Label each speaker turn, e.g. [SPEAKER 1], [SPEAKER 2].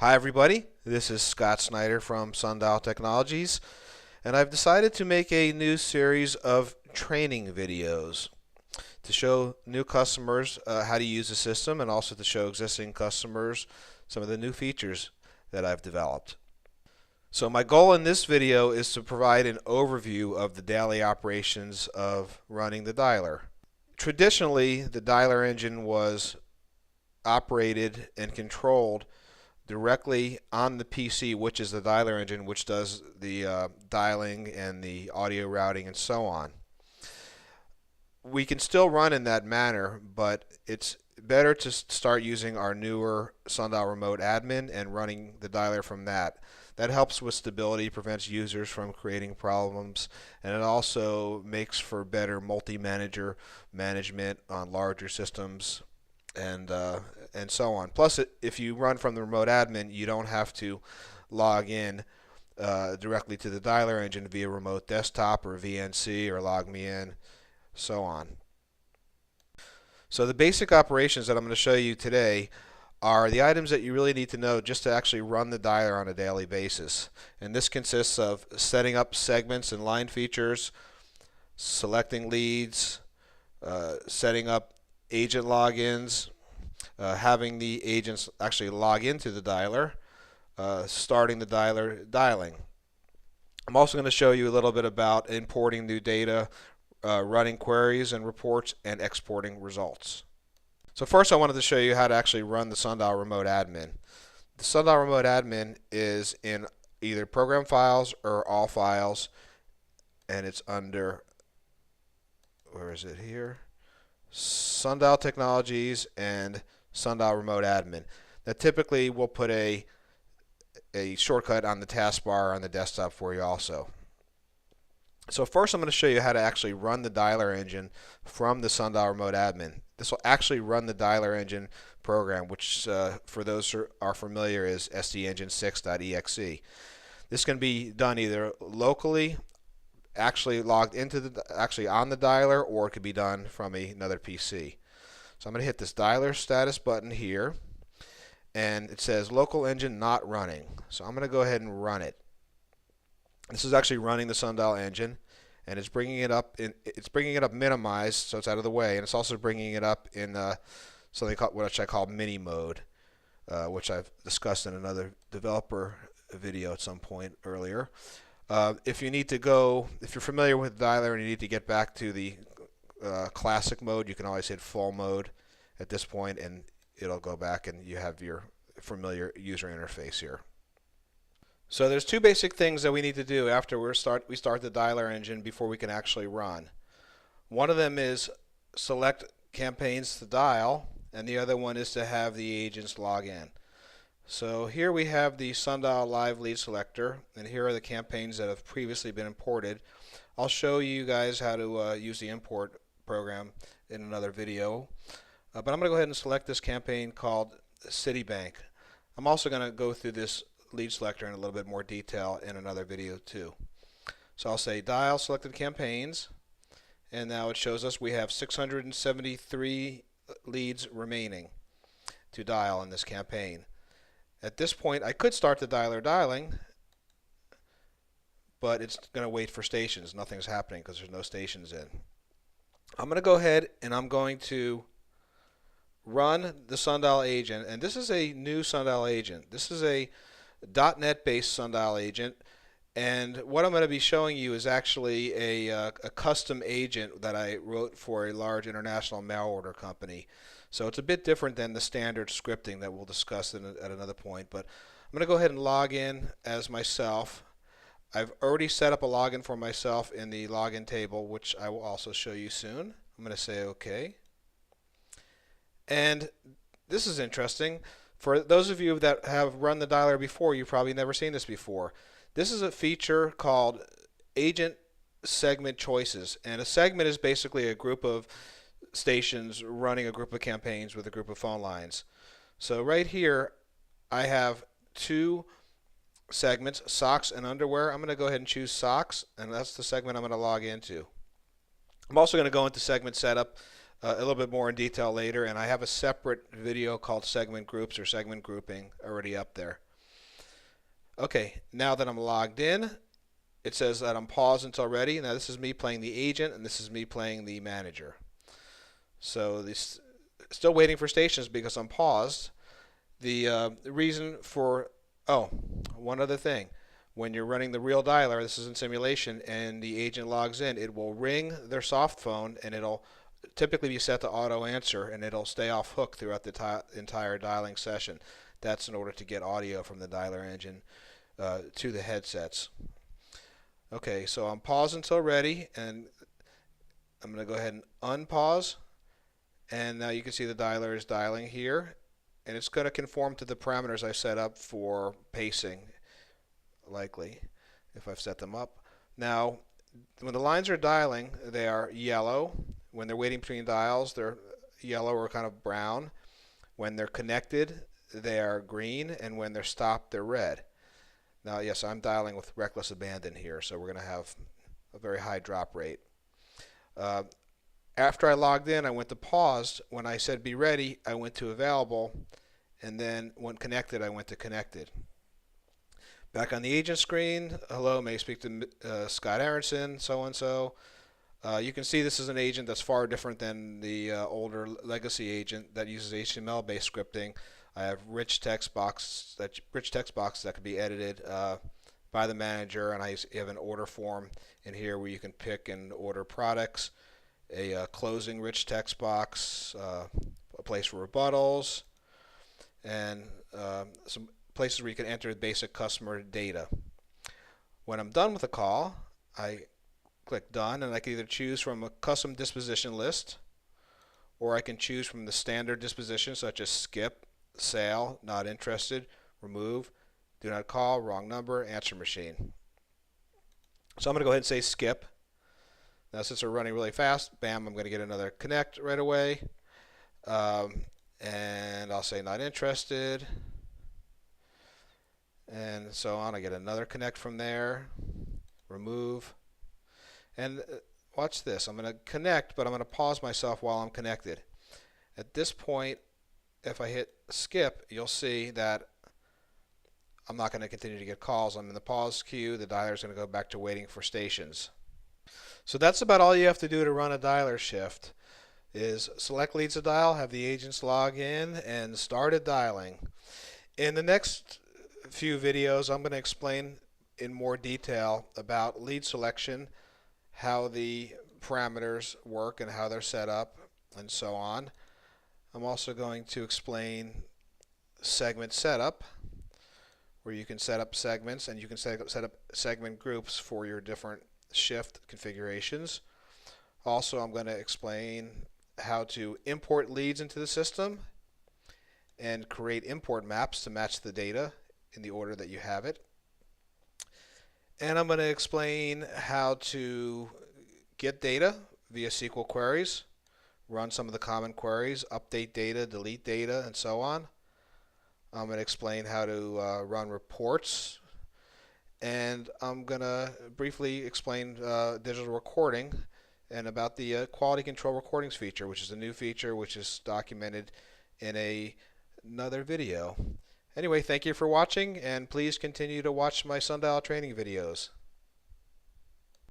[SPEAKER 1] Hi everybody, this is Scott Snyder from SunDial Technologies, and I've decided to make a new series of training videos to show new customers how to use the system, and also to show existing customers some of the new features that I've developed. So my goal in this video is to provide an overview of the daily operations of running the dialer. Traditionally, the dialer engine was operated and controlled directly on the PC, which is the dialer engine, which does the dialing and the audio routing and so on. We can still run in that manner, but it's better to start using our newer SunDial Remote Admin and running the dialer from that. That helps with stability, prevents users from creating problems, and it also makes for better multi-manager management on larger systems and so on. Plus, if you run from the remote admin, you don't have to log in directly to the dialer engine via remote desktop or VNC or log me in, so on. So the basic operations that I'm going to show you today are the items that you really need to know just to actually run the dialer on a daily basis. And this consists of setting up segments and line features, selecting leads, setting up agent logins, having the agents actually log into the dialer, starting the dialer dialing. I'm also going to show you a little bit about importing new data, running queries and reports, and exporting results. So first I wanted to show you how to actually run the SunDial Remote Admin. The SunDial Remote Admin is in either Program Files or All Files, and it's under, where is it here? SunDial Technologies and SunDial Remote Admin. Now typically we'll put a shortcut on the taskbar on the desktop for you also. So first I'm going to show you how to actually run the dialer engine from the SunDial Remote Admin. This will actually run the dialer engine program, which for those who are familiar is sdengine6.exe. This can be done either locally, actually logged into the on the dialer, or it could be done from another PC. So I'm going to hit this dialer status button here, and it says local engine not running. So I'm going to go ahead and run it. This is actually running the SunDial engine, and it's bringing it up minimized, so it's out of the way, and it's also bringing it up in something called, which I call mini mode, which I've discussed in another developer video at some point earlier. If you're familiar with dialer and you need to get back to the classic mode, you can always hit full mode at this point, and it'll go back and you have your familiar user interface here. So there's two basic things that we need to do after we start the dialer engine before we can actually run. One of them is select campaigns to dial, and the other one is to have the agents log in. So here we have the SunDial Live Lead Selector, and here are the campaigns that have previously been imported. I'll show you guys how to use the import program in another video. But I'm going to go ahead and select this campaign called Citibank. I'm also going to go through this lead selector in a little bit more detail in another video too. So I'll say dial selected campaigns, and now it shows us we have 673 leads remaining to dial in this campaign. At this point I could start the dialer dialing, but it's going to wait for stations. Nothing's happening because there's no stations in. I'm going to go ahead and I'm going to run the SunDial agent, and this is a new SunDial agent. This is a .NET based SunDial agent, and what I'm going to be showing you is actually a custom agent that I wrote for a large international mail order company. So it's a bit different than the standard scripting that we'll discuss at another point, but I'm going to go ahead and log in as myself. I've already set up a login for myself in the login table, which I will also show you soon. I'm going to say OK. And this is interesting. For those of you that have run the dialer before, you've probably never seen this before. This is a feature called Agent Segment Choices. And a segment is basically a group of stations running a group of campaigns with a group of phone lines. So right here, I have two segments, socks and underwear. I'm going to go ahead and choose socks, and that's the segment I'm going to log into. I'm also going to go into segment setup a little bit more in detail later, and I have a separate video called segment groups or segment grouping already up there. Okay, now that I'm logged in, it says that I'm paused until ready. Now this is me playing the agent, and this is me playing the manager. So this still waiting for stations because I'm paused. The reason for, oh, one other thing. When you're running the real dialer, this is in simulation, and the agent logs in, it will ring their soft phone, and it'll typically be set to auto answer, and it'll stay off hook throughout the entire dialing session. That's in order to get audio from the dialer engine to the headsets. Okay, so I'm paused until ready, and I'm going to go ahead and unpause. And now you can see the dialer is dialing here, and it's going to conform to the parameters I set up for pacing, likely, if I've set them up. Now, when the lines are dialing, they are yellow. When they're waiting between dials, they're yellow or kind of brown. When they're connected, they are green, and when they're stopped, they're red. Now, yes, I'm dialing with reckless abandon here, so we're going to have a very high drop rate. After I logged in, I went to paused. When I said be ready, I went to available, and then when connected, I went to connected. Back on the agent screen, hello, may I speak to Scott Aronson, so-and-so. You can see this is an agent that's far different than the older legacy agent that uses HTML-based scripting. I have rich text boxes that can be edited by the manager, and I have an order form in here where you can pick and order products, a closing rich text box, a place for rebuttals, and some places where you can enter basic customer data. When I'm done with the call, I click done, and I can either choose from a custom disposition list, or I can choose from the standard disposition such as skip, sale, not interested, remove, do not call, wrong number, answer machine. So I'm going to go ahead and say skip. Now since we're running really fast, bam, I'm going to get another connect right away. And I'll say not interested. And so on. I get another connect from there, remove. And watch this. I'm going to connect, but I'm going to pause myself while I'm connected. At this point, if I hit skip, you'll see that I'm not going to continue to get calls. I'm in the pause queue. The dialer is going to go back to waiting for stations. So that's about all you have to do to run a dialer shift, is select leads to dial, have the agents log in, and start dialing. In the next few videos, I'm going to explain in more detail about lead selection, how the parameters work and how they're set up, and so on. I'm also going to explain segment setup, where you can set up segments, and you can set up segment groups for your different shift configurations. Also, I'm going to explain how to import leads into the system and create import maps to match the data in the order that you have it. And I'm going to explain how to get data via SQL queries, run some of the common queries, update data, delete data, and so on. I'm going to explain how to run reports, and I'm going to briefly explain digital recording and about the quality control recordings feature, which is a new feature which is documented in another video. Anyway, thank you for watching, and please continue to watch my SunDial training videos.